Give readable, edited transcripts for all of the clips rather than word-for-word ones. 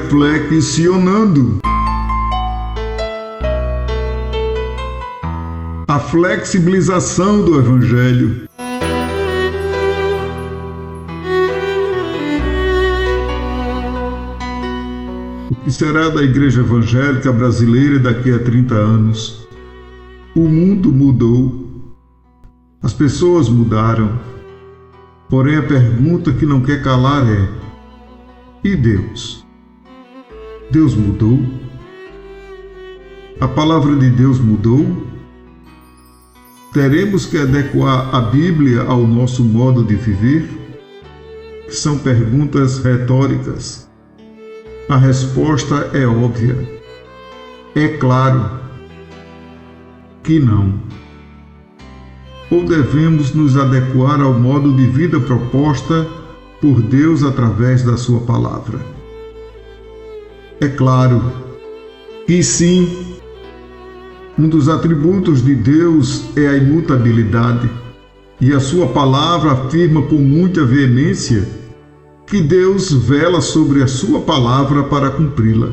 reflexionando. A flexibilização do Evangelho. O que será da Igreja Evangélica Brasileira daqui a 30 anos? O mundo mudou. As pessoas mudaram. Porém, a pergunta que não quer calar é: e Deus? Deus mudou? A palavra de Deus mudou? Teremos que adequar a Bíblia ao nosso modo de viver? São perguntas retóricas. A resposta é óbvia. É claro que não. Ou devemos nos adequar ao modo de vida proposta por Deus através da sua palavra? É claro que sim. Um dos atributos de Deus é a imutabilidade, e a sua palavra afirma com muita veemência que Deus vela sobre a sua palavra para cumpri-la.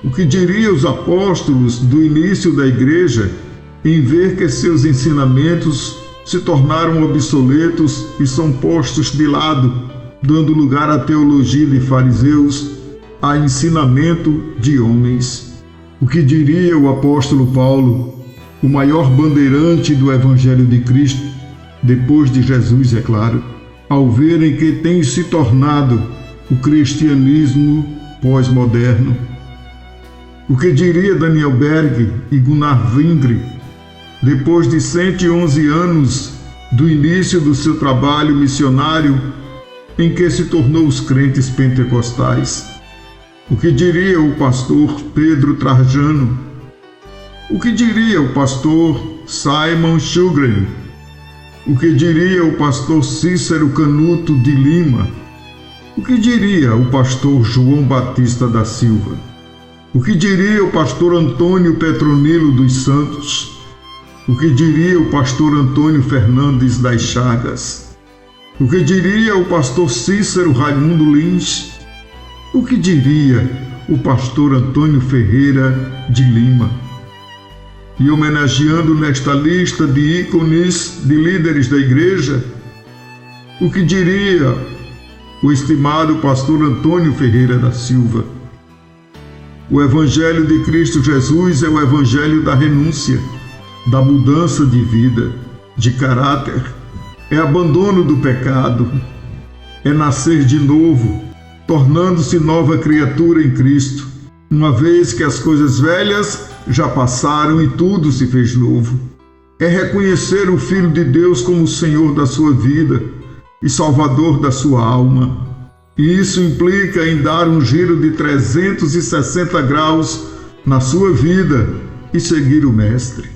O que diriam os apóstolos do início da igreja em ver que seus ensinamentos se tornaram obsoletos e são postos de lado, dando lugar à teologia de fariseus, a ensinamento de homens? O que diria o apóstolo Paulo, o maior bandeirante do Evangelho de Cristo, depois de Jesus, é claro, ao verem que tem se tornado o cristianismo pós-moderno? O que diria Daniel Berg e Gunnar Wingre, depois de 111 anos do início do seu trabalho missionário, em que se tornou os crentes pentecostais? O que diria o pastor Pedro Trajano? O que diria o pastor Simon Sjogren? O que diria o pastor Cícero Canuto de Lima? O que diria o pastor João Batista da Silva? O que diria o pastor Antônio Petronilo dos Santos? O que diria o pastor Antônio Fernandes das Chagas? O que diria o pastor Cícero Raimundo Lins? O que diria o pastor Antônio Ferreira de Lima? E homenageando nesta lista de ícones de líderes da igreja, o que diria o estimado pastor Antônio Ferreira da Silva? O Evangelho de Cristo Jesus é o Evangelho da renúncia, da mudança de vida, de caráter, é abandono do pecado, é nascer de novo, tornando-se nova criatura em Cristo, uma vez que as coisas velhas já passaram e tudo se fez novo. É reconhecer o Filho de Deus como o Senhor da sua vida e Salvador da sua alma. E isso implica em dar um giro de 360 graus na sua vida e seguir o Mestre.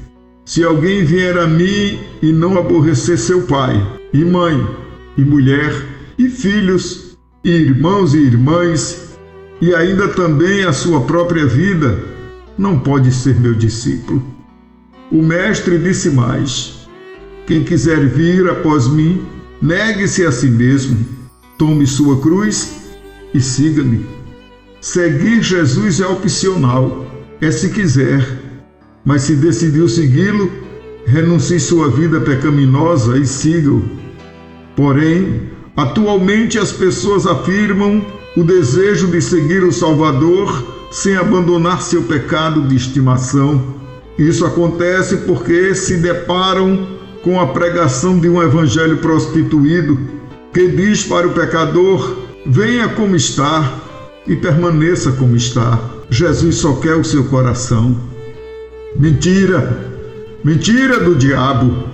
Se alguém vier a mim e não aborrecer seu pai, e mãe, e mulher, e filhos, e irmãos e irmãs, e ainda também a sua própria vida, não pode ser meu discípulo. O Mestre disse mais: quem quiser vir após mim, negue-se a si mesmo, tome sua cruz e siga-me. Seguir Jesus é opcional, é se quiser, mas se decidiu segui-lo, renuncie sua vida pecaminosa e siga-o. Porém, atualmente as pessoas afirmam o desejo de seguir o Salvador sem abandonar seu pecado de estimação. Isso acontece porque se deparam com a pregação de um evangelho prostituído que diz para o pecador: venha como está e permaneça como está. Jesus só quer o seu coração. Mentira! Mentira do diabo!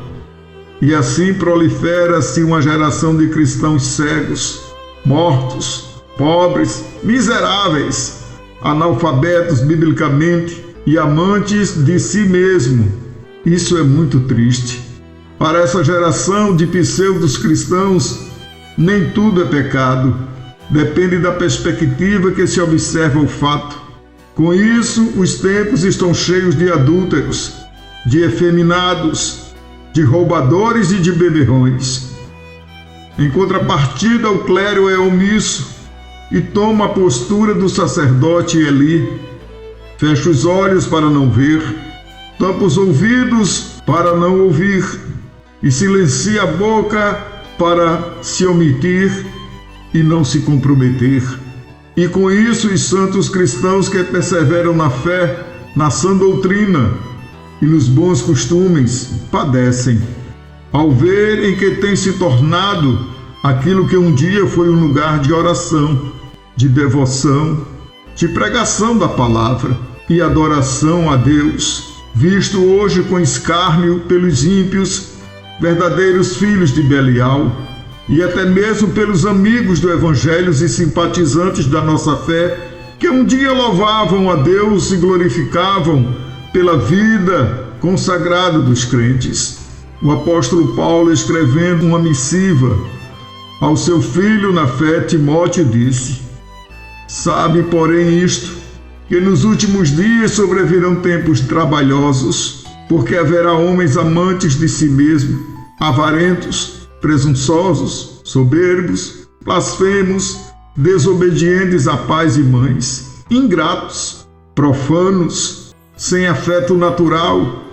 E assim prolifera-se uma geração de cristãos cegos, mortos, pobres, miseráveis, analfabetos biblicamente e amantes de si mesmo. Isso é muito triste. Para essa geração de pseudos cristãos, nem tudo é pecado. Depende da perspectiva que se observa o fato. Com isso, os tempos estão cheios de adúlteros, de efeminados, de roubadores e de beberrões. Em contrapartida, o clero é omisso, e toma a postura do sacerdote Eli. Fecha os olhos para não ver, tampa os ouvidos para não ouvir e silencia a boca para se omitir e não se comprometer. E com isso os santos cristãos que perseveram na fé, na sã doutrina e nos bons costumes padecem, ao verem que tem se tornado aquilo que um dia foi um lugar de oração, de devoção, de pregação da palavra e adoração a Deus, visto hoje com escárnio pelos ímpios, verdadeiros filhos de Belial, e até mesmo pelos amigos do Evangelho e simpatizantes da nossa fé, que um dia louvavam a Deus e glorificavam pela vida consagrada dos crentes. O apóstolo Paulo, escrevendo uma missiva ao seu filho na fé, Timóteo, disse: sabe, porém, isto, que nos últimos dias sobrevirão tempos trabalhosos, porque haverá homens amantes de si mesmos, avarentos, presunçosos, soberbos, blasfemos, desobedientes a pais e mães, ingratos, profanos, sem afeto natural,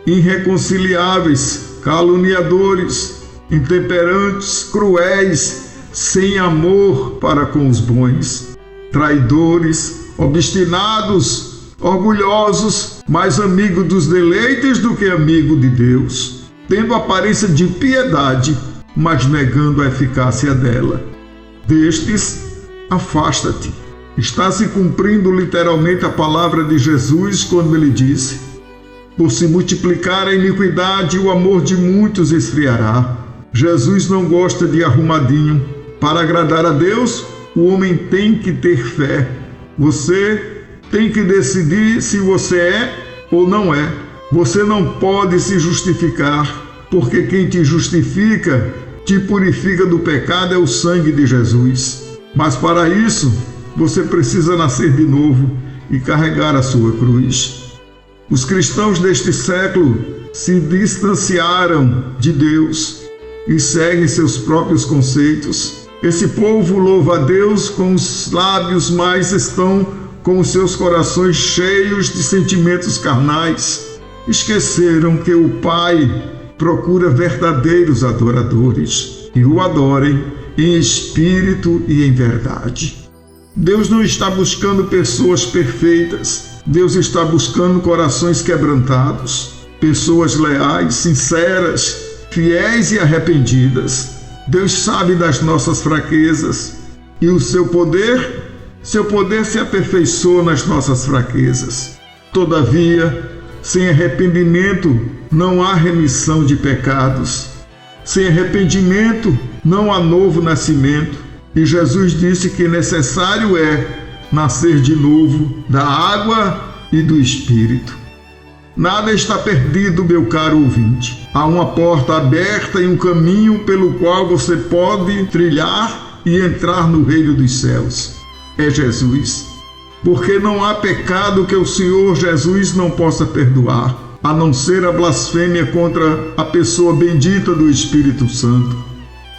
irreconciliáveis, caluniadores, intemperantes, cruéis, sem amor para com os bons, traidores, obstinados, orgulhosos, mais amigo dos deleites do que amigo de Deus, tendo aparência de piedade, mas negando a eficácia dela. Destes, afasta-te. Está se cumprindo literalmente a palavra de Jesus quando ele disse: por se multiplicar a iniquidade, o amor de muitos esfriará. Jesus não gosta de arrumadinho. Para agradar a Deus, o homem tem que ter fé. Você tem que decidir se você é ou não é. Você não pode se justificar, porque quem te justifica, te purifica do pecado é o sangue de Jesus. Mas para isso, você precisa nascer de novo e carregar a sua cruz. Os cristãos deste século se distanciaram de Deus e seguem seus próprios conceitos. Esse povo louva a Deus com os lábios, mas estão com os seus corações cheios de sentimentos carnais. Esqueceram que o Pai procura verdadeiros adoradores que o adorem em espírito e em verdade. Deus não está buscando pessoas perfeitas. Deus está buscando corações quebrantados, pessoas leais, sinceras, fiéis e arrependidas. Deus sabe das nossas fraquezas e o seu poder se aperfeiçoa nas nossas fraquezas. Todavia, sem arrependimento não há remissão de pecados. Sem arrependimento não há novo nascimento. E Jesus disse que necessário é nascer de novo da água e do Espírito. Nada está perdido, meu caro ouvinte. Há uma porta aberta e um caminho pelo qual você pode trilhar e entrar no reino dos céus. É Jesus. Porque não há pecado que o Senhor Jesus não possa perdoar, a não ser a blasfêmia contra a pessoa bendita do Espírito Santo.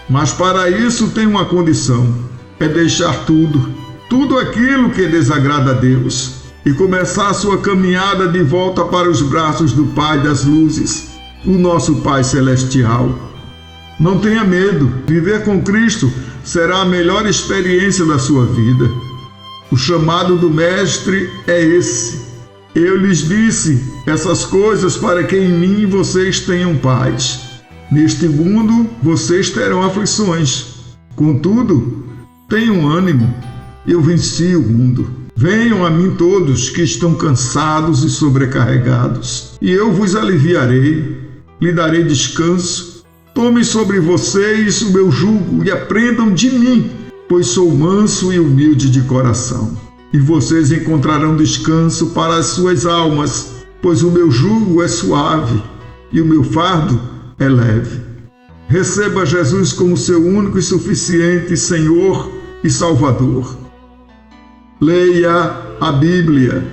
Mas para isso tem uma condição: é deixar tudo aquilo que desagrada a Deus, e começar a sua caminhada de volta para os braços do Pai das luzes, o nosso Pai Celestial. Não tenha medo, viver com Cristo será a melhor experiência da sua vida. O chamado do Mestre é esse: eu lhes disse essas coisas para que em mim vocês tenham paz. Neste mundo vocês terão aflições. Contudo, tenham ânimo, eu venci o mundo. Venham a mim todos que estão cansados e sobrecarregados, e eu vos aliviarei, lhe darei descanso. Tomem sobre vocês o meu jugo e aprendam de mim, pois sou manso e humilde de coração. E vocês encontrarão descanso para as suas almas, pois o meu jugo é suave e o meu fardo é leve. Receba Jesus como seu único e suficiente Senhor e Salvador. Leia a Bíblia.